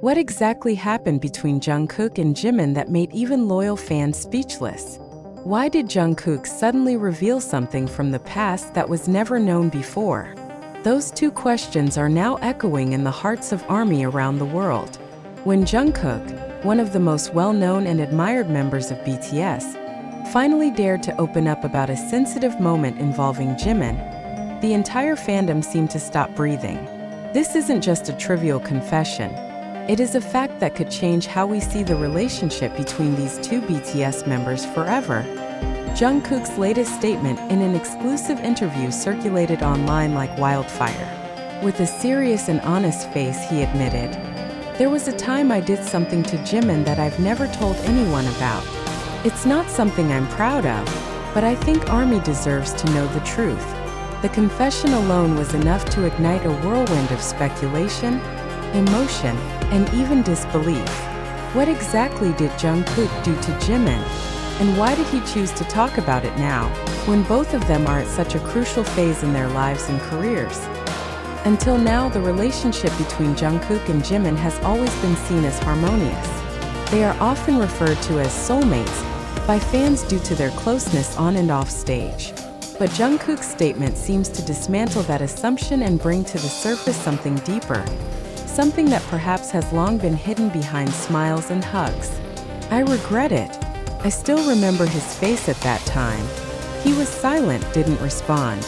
What exactly happened between Jungkook and Jimin that made even loyal fans speechless? Why did Jungkook suddenly reveal something from the past that was never known before? Those two questions are now echoing in the hearts of ARMY around the world. When Jungkook, one of the most well-known and admired members of BTS, finally dared to open up about a sensitive moment involving Jimin, the entire fandom seemed to stop breathing. This isn't just a trivial confession. It is a fact that could change how we see the relationship between these two BTS members forever. Jungkook's latest statement in an exclusive interview circulated online like wildfire. With a serious and honest face, he admitted, "There was a time I did something to Jimin that I've never told anyone about. It's not something I'm proud of, but I think ARMY deserves to know the truth." The confession alone was enough to ignite a whirlwind of speculation, emotion, and even disbelief. What exactly did Jungkook do to Jimin? And why did he choose to talk about it now, when both of them are at such a crucial phase in their lives and careers? Until now, the relationship between Jungkook and Jimin has always been seen as harmonious. They are often referred to as soulmates by fans due to their closeness on and off stage. But Jungkook's statement seems to dismantle that assumption and bring to the surface something deeper, something that perhaps has long been hidden behind smiles and hugs. "I regret it. I still remember his face at that time. He was silent, didn't respond.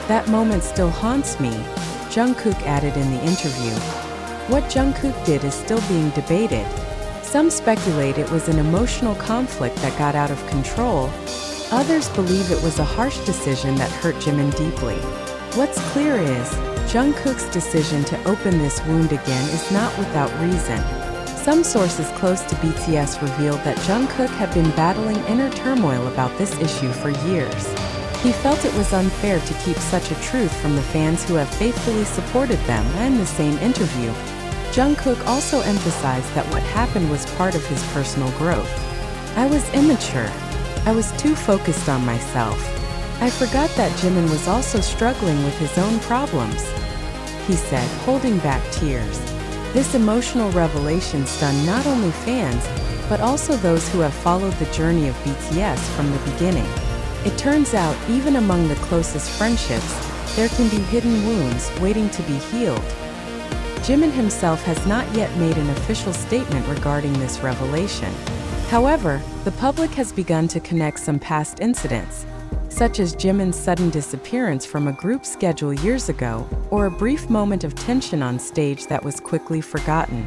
That moment still haunts me," Jungkook added in the interview. What Jungkook did is still being debated. Some speculate it was an emotional conflict that got out of control. Others believe it was a harsh decision that hurt Jimin deeply. What's clear is, Jungkook's decision to open this wound again is not without reason. Some sources close to BTS revealed that Jungkook had been battling inner turmoil about this issue for years. He felt it was unfair to keep such a truth from the fans who have faithfully supported them. In the same interview, Jungkook also emphasized that what happened was part of his personal growth. "I was immature. I was too focused on myself. I forgot that Jimin was also struggling with his own problems," he said, holding back tears. This emotional revelation stunned not only fans, but also those who have followed the journey of BTS from the beginning. It turns out, even among the closest friendships, there can be hidden wounds waiting to be healed. Jimin himself has not yet made an official statement regarding this revelation. However, the public has begun to connect some past incidents, such as Jimin's sudden disappearance from a group schedule years ago, or a brief moment of tension on stage that was quickly forgotten.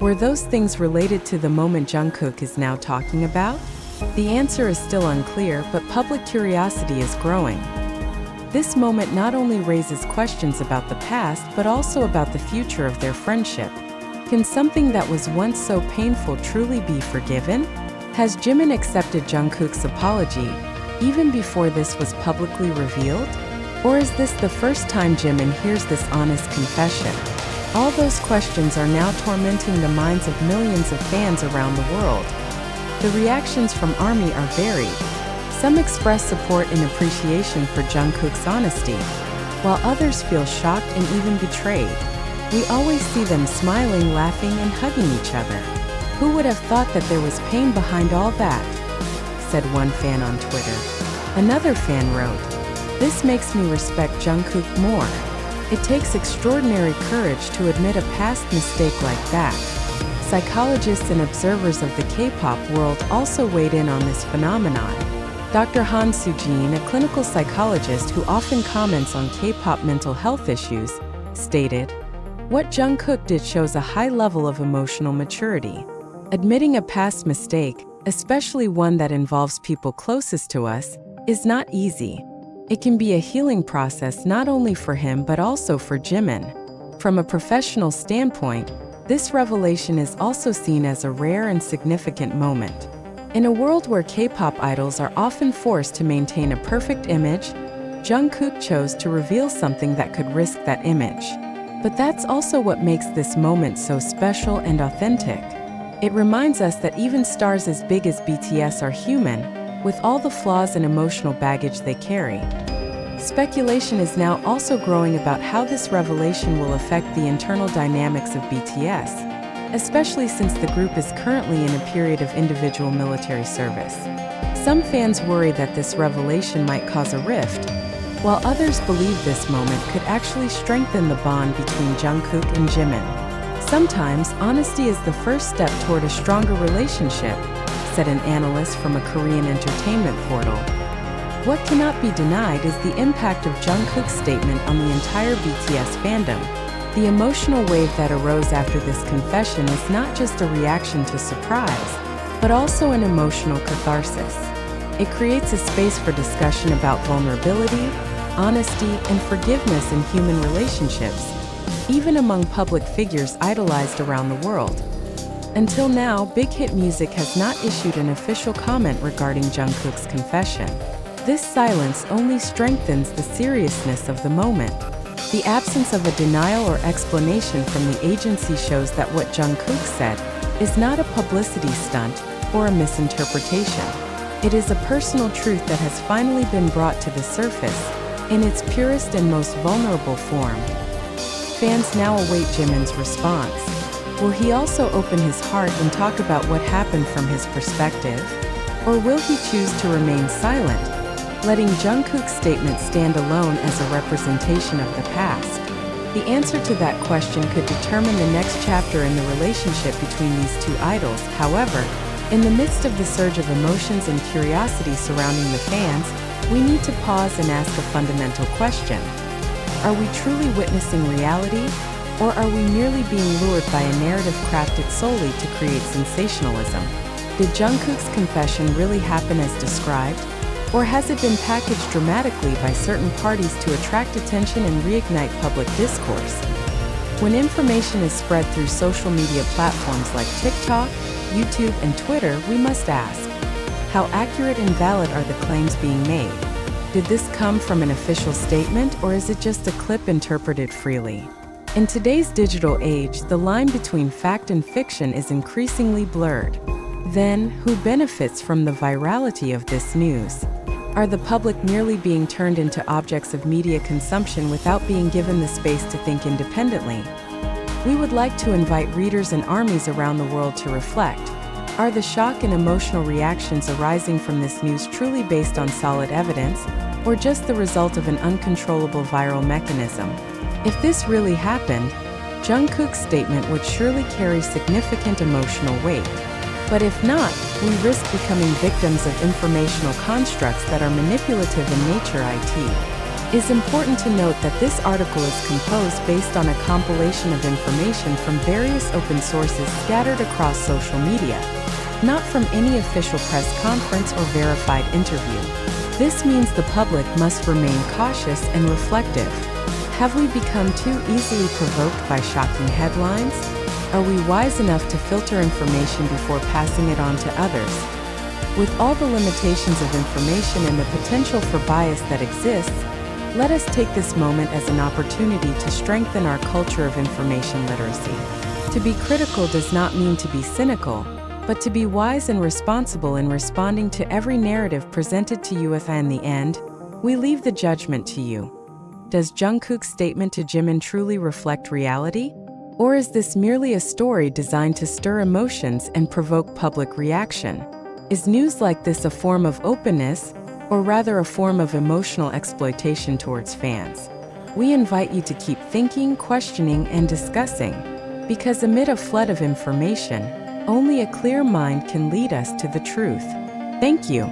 Were those things related to the moment Jungkook is now talking about? The answer is still unclear, but public curiosity is growing. This moment not only raises questions about the past, but also about the future of their friendship. Can something that was once so painful truly be forgiven? Has Jimin accepted Jungkook's apology even before this was publicly revealed? Or is this the first time Jimin hears this honest confession? All those questions are now tormenting the minds of millions of fans around the world. The reactions from ARMY are varied. Some express support and appreciation for Jungkook's honesty, while others feel shocked and even betrayed. We always see them smiling, laughing, and hugging each other. "Who would have thought that there was pain behind all that?" said one fan on Twitter. Another fan wrote, "This makes me respect Jungkook more. It takes extraordinary courage to admit a past mistake like that." Psychologists and observers of the K-pop world also weighed in on this phenomenon. Dr. Han Soo-jin, a clinical psychologist who often comments on K-pop mental health issues, stated, "What Jungkook did shows a high level of emotional maturity. Admitting a past mistake, especially one that involves people closest to us, is not easy. It can be a healing process not only for him but also for Jimin." From a professional standpoint, this revelation is also seen as a rare and significant moment. In a world where K-pop idols are often forced to maintain a perfect image, Jungkook chose to reveal something that could risk that image. But that's also what makes this moment so special and authentic. It reminds us that even stars as big as BTS are human, with all the flaws and emotional baggage they carry. Speculation is now also growing about how this revelation will affect the internal dynamics of BTS. especially since the group is currently in a period of individual military service. Some fans worry that this revelation might cause a rift, while others believe this moment could actually strengthen the bond between Jungkook and Jimin. Sometimes, honesty is the first step toward a stronger relationship, said an analyst from a Korean entertainment portal. What cannot be denied is the impact of Jungkook's statement on the entire BTS fandom. The emotional wave that arose after this confession is not just a reaction to surprise, but also an emotional catharsis. It creates a space for discussion about vulnerability, honesty, and forgiveness in human relationships, even among public figures idolized around the world. Until now, Big Hit Music has not issued an official comment regarding Jungkook's confession. This silence only strengthens the seriousness of the moment. The absence of a denial or explanation from the agency shows that what Jungkook said is not a publicity stunt or a misinterpretation. It is a personal truth that has finally been brought to the surface in its purest and most vulnerable form. Fans now await Jimin's response. Will he also open his heart and talk about what happened from his perspective? Or will he choose to remain silent, letting Jungkook's statement stand alone as a representation of the past? The answer to that question could determine the next chapter in the relationship between these two idols. However, in the midst of the surge of emotions and curiosity surrounding the fans, we need to pause and ask a fundamental question. Are we truly witnessing reality, or are we merely being lured by a narrative crafted solely to create sensationalism? Did Jungkook's confession really happen as described, or has it been packaged dramatically by certain parties to attract attention and reignite public discourse? When information is spread through social media platforms like TikTok, YouTube, and Twitter, we must ask, how accurate and valid are the claims being made? Did this come from an official statement, or is it just a clip interpreted freely? In today's digital age, the line between fact and fiction is increasingly blurred. Then, who benefits from the virality of this news? Are the public merely being turned into objects of media consumption without being given the space to think independently? We would like to invite readers and armies around the world to reflect. Are the shock and emotional reactions arising from this news truly based on solid evidence, or just the result of an uncontrollable viral mechanism? If this really happened, Jungkook's statement would surely carry significant emotional weight. But if not, we risk becoming victims of informational constructs that are manipulative in nature. It is important to note that this article is composed based on a compilation of information from various open sources scattered across social media, not from any official press conference or verified interview. This means the public must remain cautious and reflective. Have we become too easily provoked by shocking headlines? Are we wise enough to filter information before passing it on to others? With all the limitations of information and the potential for bias that exists, let us take this moment as an opportunity to strengthen our culture of information literacy. To be critical does not mean to be cynical, but to be wise and responsible in responding to every narrative presented to you. In the end, we leave the judgment to you. Does Jungkook's statement to Jimin truly reflect reality? Or is this merely a story designed to stir emotions and provoke public reaction? Is news like this a form of openness, or rather a form of emotional exploitation towards fans? We invite you to keep thinking, questioning, and discussing, because amid a flood of information, only a clear mind can lead us to the truth. Thank you.